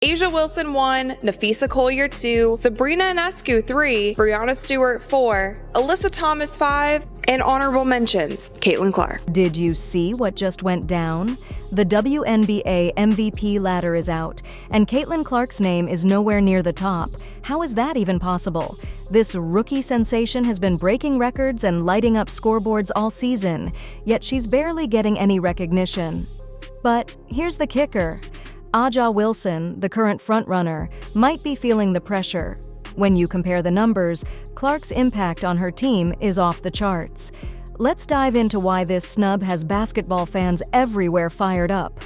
A'ja Wilson 1, Napheesa Collier 2, Sabrina Ionescu 3, Breanna Stewart 4, Alyssa Thomas 5, and honorable mentions, Caitlin Clark. Did you see what just went down? The WNBA MVP ladder is out, and Caitlin Clark's name is nowhere near the top. How is that even possible? This rookie sensation has been breaking records and lighting up scoreboards all season, yet she's barely getting any recognition. But here's the kicker. A'ja Wilson, the current frontrunner, might be feeling the pressure. When you compare the numbers, Clark's impact on her team is off the charts. Let's dive into why this snub has basketball fans everywhere fired up.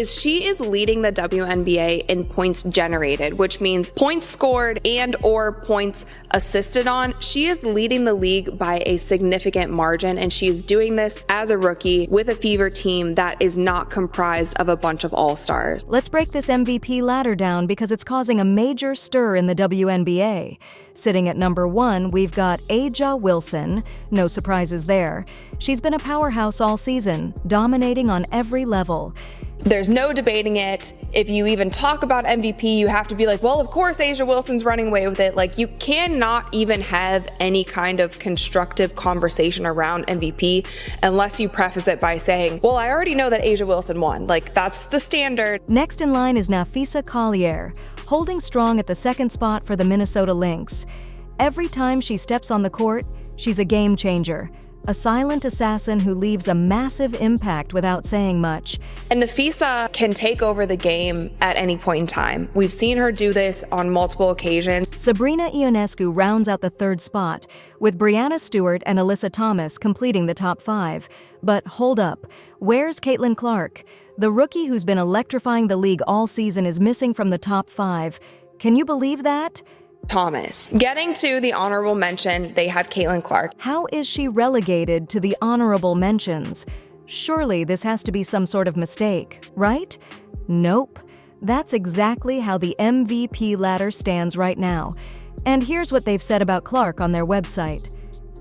She is leading the WNBA in points generated, which means points scored and or points assisted on. She is leading the league by a significant margin, and she is doing this as a rookie with a Fever team that is not comprised of a bunch of all-stars. Let's break this MVP ladder down because it's causing a major stir in the WNBA. Sitting at number 1, we've got A'ja Wilson. No surprises there. She's been a powerhouse all season, dominating on every level. There's no debating it. If you even talk about MVP, you have to be like, well, of course A'ja Wilson's running away with it. Like, you cannot even have any kind of constructive conversation around MVP unless you preface it by saying, well, I already know that A'ja Wilson won. Like, that's the standard. Next in line is Napheesa Collier, holding strong at the second spot for the Minnesota Lynx. Every time she steps on the court, she's a game changer. A silent assassin who leaves a massive impact without saying much. And Napheesa can take over the game at any point in time. We've seen her do this on multiple occasions. Sabrina Ionescu rounds out the third spot, with Breanna Stewart and Alyssa Thomas completing the top 5. But hold up, where's Caitlin Clark? The rookie who's been electrifying the league all season is missing from the top 5. Can you believe that? Thomas. Getting to the honorable mention, they have Caitlin Clark. How is she relegated to the honorable mentions? Surely this has to be some sort of mistake, right? Nope. That's exactly how the MVP ladder stands right now. And here's what they've said about Clark on their website.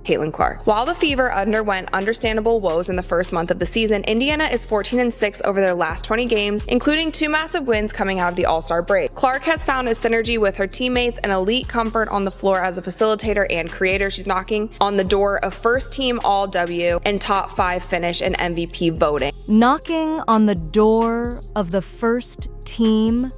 Caitlin Clark. While the Fever underwent understandable woes in the first month of the season, Indiana is 14-6 over their last 20 games, including 2 massive wins coming out of the All-Star break. Clark has found a synergy with her teammates and elite comfort on the floor as a facilitator and creator. She's knocking on the door of first-team All-W and top 5 finish in MVP voting. Knocking on the door of the first team?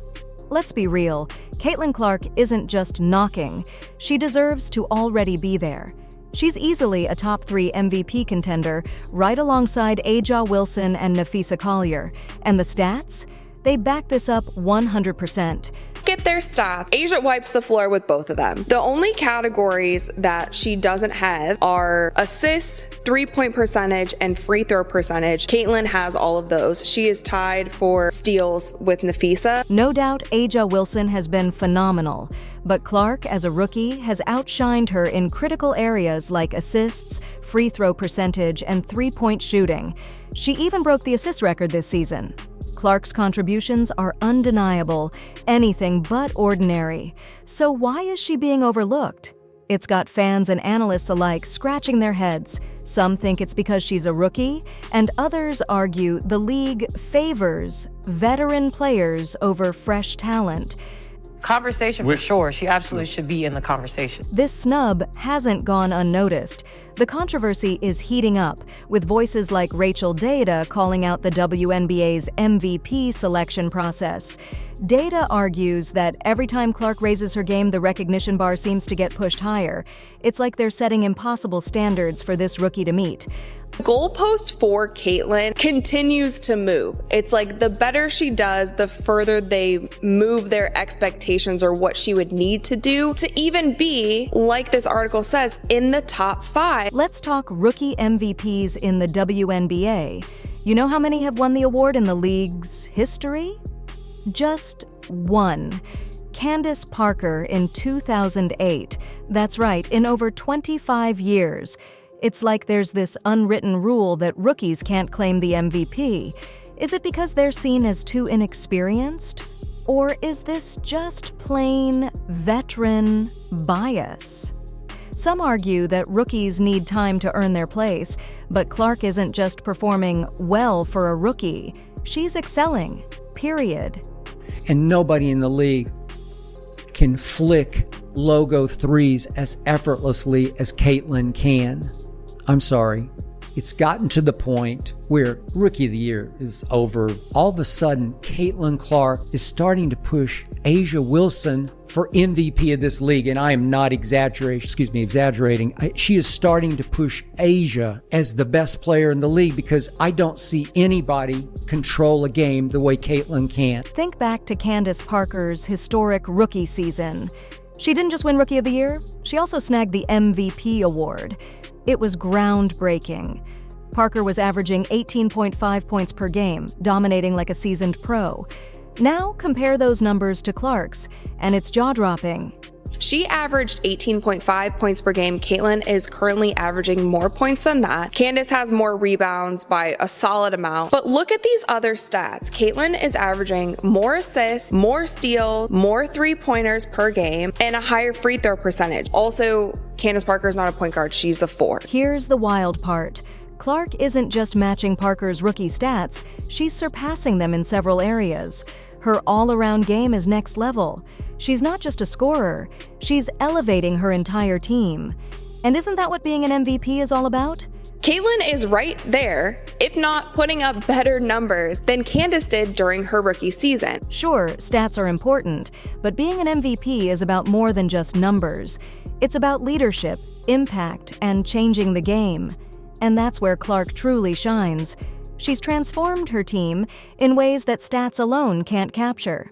Let's be real, Caitlin Clark isn't just knocking. She deserves to already be there. She's easily a top 3 MVP contender, right alongside A'ja Wilson and Napheesa Collier. And the stats? They back this up 100%. Get their stats. A'ja wipes the floor with both of them. The only categories that she doesn't have are assists, 3-point percentage, and free throw percentage. Caitlin has all of those. She is tied for steals with Napheesa. No doubt A'ja Wilson has been phenomenal, but Clark, as a rookie, has outshined her in critical areas like assists, free throw percentage, and 3-point shooting. She even broke the assist record this season. Clark's contributions are undeniable, anything but ordinary. So why is she being overlooked? It's got fans and analysts alike scratching their heads. Some think it's because she's a rookie, and others argue the league favors veteran players over fresh talent. Conversation for sure. She absolutely should be in the conversation. This snub hasn't gone unnoticed. The controversy is heating up, with voices like Rachel Data calling out the WNBA's MVP selection process. Data argues that every time Clark raises her game, the recognition bar seems to get pushed higher. It's like they're setting impossible standards for this rookie to meet. Goalpost for Caitlin continues to move. It's like the better she does, the further they move their expectations or what she would need to do to even be, like this article says, in the top 5. Let's talk rookie MVPs in the WNBA. You know how many have won the award in the league's history? Just 1. Candace Parker in 2008. That's right, in over 25 years. It's like there's this unwritten rule that rookies can't claim the MVP. Is it because they're seen as too inexperienced? Or is this just plain veteran bias? Some argue that rookies need time to earn their place, but Clark isn't just performing well for a rookie. She's excelling, period. And nobody in the league can flick logo threes as effortlessly as Caitlin can. I'm sorry. It's gotten to the point where Rookie of the Year is over. All of a sudden, Caitlin Clark is starting to push A'ja Wilson for MVP of this league. And I am not exaggerating. She is starting to push A'ja as the best player in the league because I don't see anybody control a game the way Caitlin can. Think back to Candace Parker's historic rookie season. She didn't just win Rookie of the Year, she also snagged the MVP award. It was groundbreaking. Parker was averaging 18.5 points per game, dominating like a seasoned pro. Now compare those numbers to Clark's, and it's jaw-dropping. She averaged 18.5 points per game. Caitlin is currently averaging more points than that. Candace has more rebounds by a solid amount. But look at these other stats. Caitlin is averaging more assists, more steals, more three-pointers per game, and a higher free throw percentage. Also, Candace Parker is not a point guard. She's a 4. Here's the wild part. Clark isn't just matching Parker's rookie stats, she's surpassing them in several areas. Her all-around game is next level. She's not just a scorer, she's elevating her entire team. And isn't that what being an MVP is all about? Caitlin is right there, if not putting up better numbers than Candace did during her rookie season. Sure, stats are important, but being an MVP is about more than just numbers. It's about leadership, impact, and changing the game. And that's where Clark truly shines. She's transformed her team in ways that stats alone can't capture.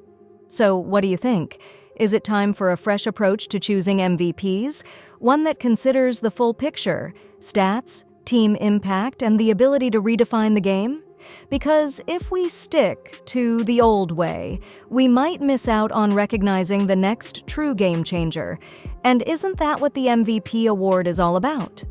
So what do you think? Is it time for a fresh approach to choosing MVPs? One that considers the full picture: stats, team impact, and the ability to redefine the game? Because if we stick to the old way, we might miss out on recognizing the next true game changer. And isn't that what the MVP award is all about?